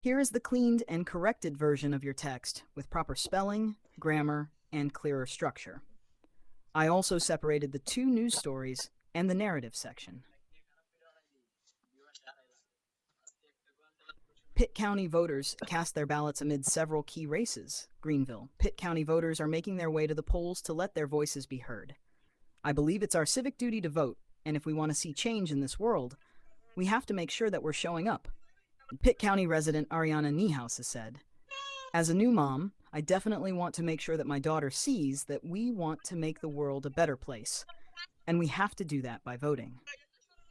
Here is the cleaned and corrected version of your text with proper spelling, grammar, and clearer structure. I also separated the two news stories and the narrative section. Pitt County voters cast their ballots amid several key races. Greenville. Pitt County voters are making their way to the polls to let their voices be heard. I believe it's our civic duty to vote, and if we want to see change in this world, we have to make sure that we're showing up. Pitt County resident Ariana Niehaus has said, "As a new mom, I definitely want to make sure that my daughter sees that we want to make the world a better place, and we have to do that by voting."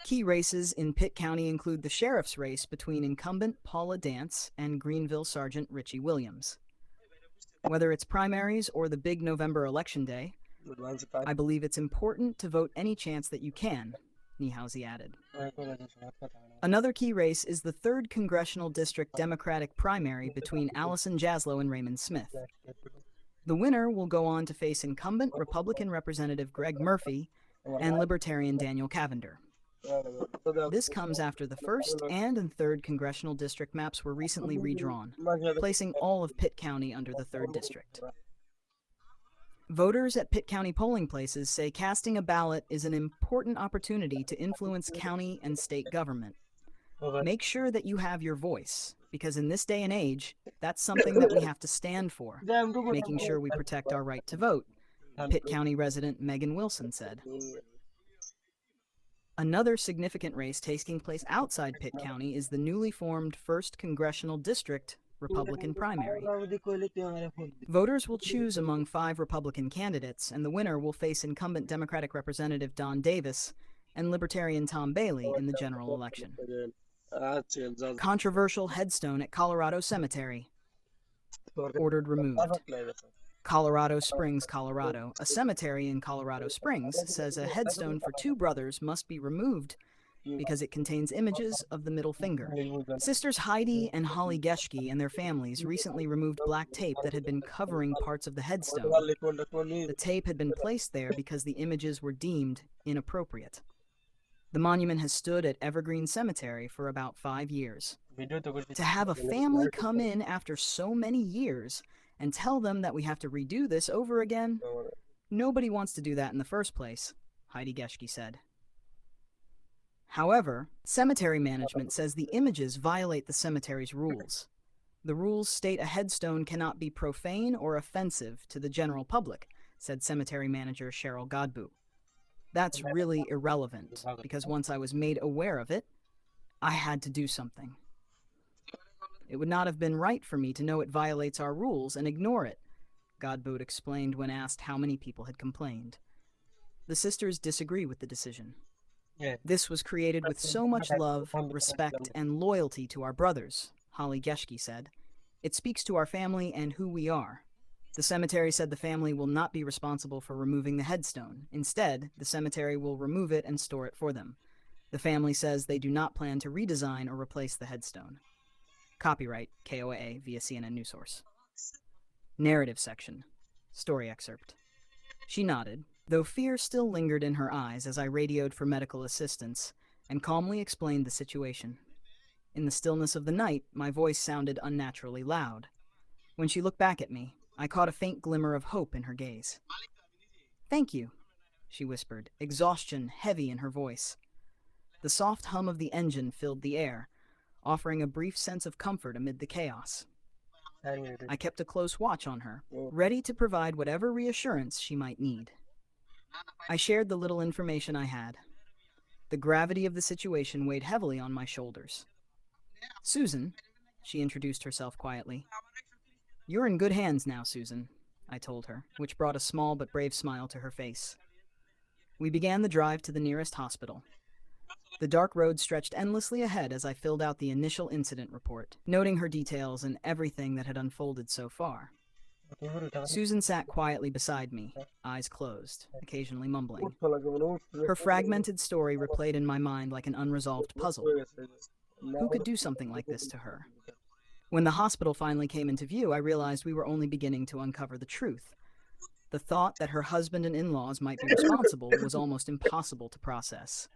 Key races in Pitt County include the sheriff's race between incumbent Paula Dance and Greenville Sergeant Richie Williams. Whether it's primaries or the big November election day, I believe it's important to vote any chance that you can, Niehaus added. Another key race is the 3rd Congressional District Democratic primary between Allison Jaslow and Raymond Smith. The winner will go on to face incumbent Republican Representative Greg Murphy and Libertarian Daniel Cavender. This comes after the 1st and 3rd Congressional District maps were recently redrawn, placing all of Pitt County under the 3rd District. Voters at Pitt County polling places say casting a ballot is an important opportunity to influence county and state government. Make sure that you have your voice, because in this day and age, that's something that we have to stand for, making sure we protect our right to vote, Pitt County resident Megan Wilson said. Another significant race taking place outside Pitt County is the newly formed 1st Congressional District Republican primary. Voters will choose among 5 Republican candidates, and the winner will face incumbent Democratic Representative Don Davis and Libertarian Tom Bailey in the general election. Controversial headstone at Colorado Cemetery. Ordered removed. Colorado Springs, Colorado. A cemetery in Colorado Springs says a headstone for 2 brothers must be removed because it contains images of the middle finger. Sisters Heidi and Holly Geschke and their families recently removed black tape that had been covering parts of the headstone. The tape had been placed there because the images were deemed inappropriate. The monument has stood at Evergreen Cemetery for about 5 years. To have a family come in after so many years and tell them that we have to redo this over again? Nobody wants to do that in the first place, Heidi Geschke said. However, cemetery management says the images violate the cemetery's rules. The rules state a headstone cannot be profane or offensive to the general public, said cemetery manager Cheryl Godbout. That's really irrelevant, because once I was made aware of it, I had to do something. It would not have been right for me to know it violates our rules and ignore it, Godbout explained when asked how many people had complained. The sisters disagree with the decision. This was created with so much love, respect, and loyalty to our brothers, Holly Geschke said. It speaks to our family and who we are. The cemetery said the family will not be responsible for removing the headstone. Instead, the cemetery will remove it and store it for them. The family says they do not plan to redesign or replace the headstone. Copyright KOA via CNN News Source. Narrative section. Story excerpt. She nodded, though fear still lingered in her eyes as I radioed for medical assistance, and calmly explained the situation. In the stillness of the night, my voice sounded unnaturally loud. When she looked back at me, I caught a faint glimmer of hope in her gaze. "Thank you," she whispered, exhaustion heavy in her voice. The soft hum of the engine filled the air, offering a brief sense of comfort amid the chaos. I kept a close watch on her, ready to provide whatever reassurance she might need. I shared the little information I had. The gravity of the situation weighed heavily on my shoulders. "Susan," she introduced herself quietly. "You're in good hands now, Susan," I told her, which brought a small but brave smile to her face. We began the drive to the nearest hospital. The dark road stretched endlessly ahead as I filled out the initial incident report, noting her details and everything that had unfolded so far. Susan sat quietly beside me, eyes closed, occasionally mumbling. Her fragmented story replayed in my mind like an unresolved puzzle. Who could do something like this to her? When the hospital finally came into view, I realized we were only beginning to uncover the truth. The thought that her husband and in-laws might be responsible was almost impossible to process.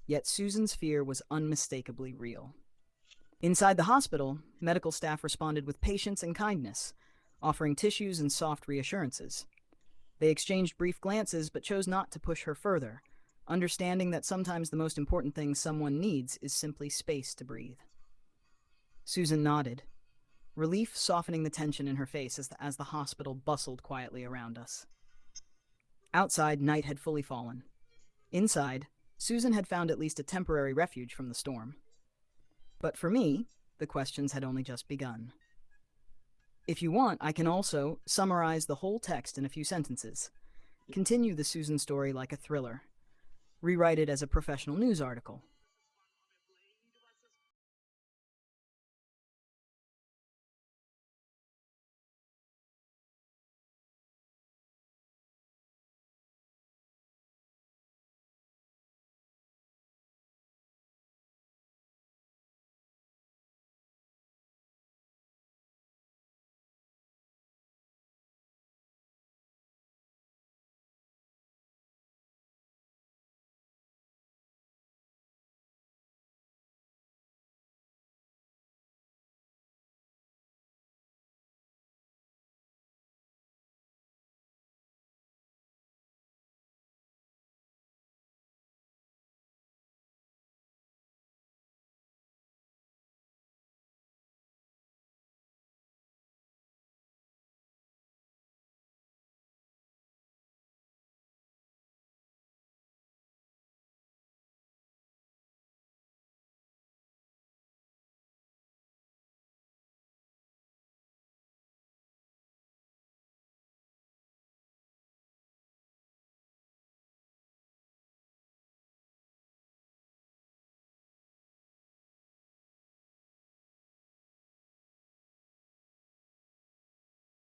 Yet Susan's fear was unmistakably real. Inside the hospital, medical staff responded with patience and kindness, offering tissues and soft reassurances. They exchanged brief glances but chose not to push her further, understanding that sometimes the most important thing someone needs is simply space to breathe. Susan nodded, relief softening the tension in her face as the hospital bustled quietly around us. Outside, night had fully fallen. Inside, Susan had found at least a temporary refuge from the storm. But for me, the questions had only just begun. If you want, I can also summarize the whole text in a few sentences, continue the Susan story like a thriller, rewrite it as a professional news article,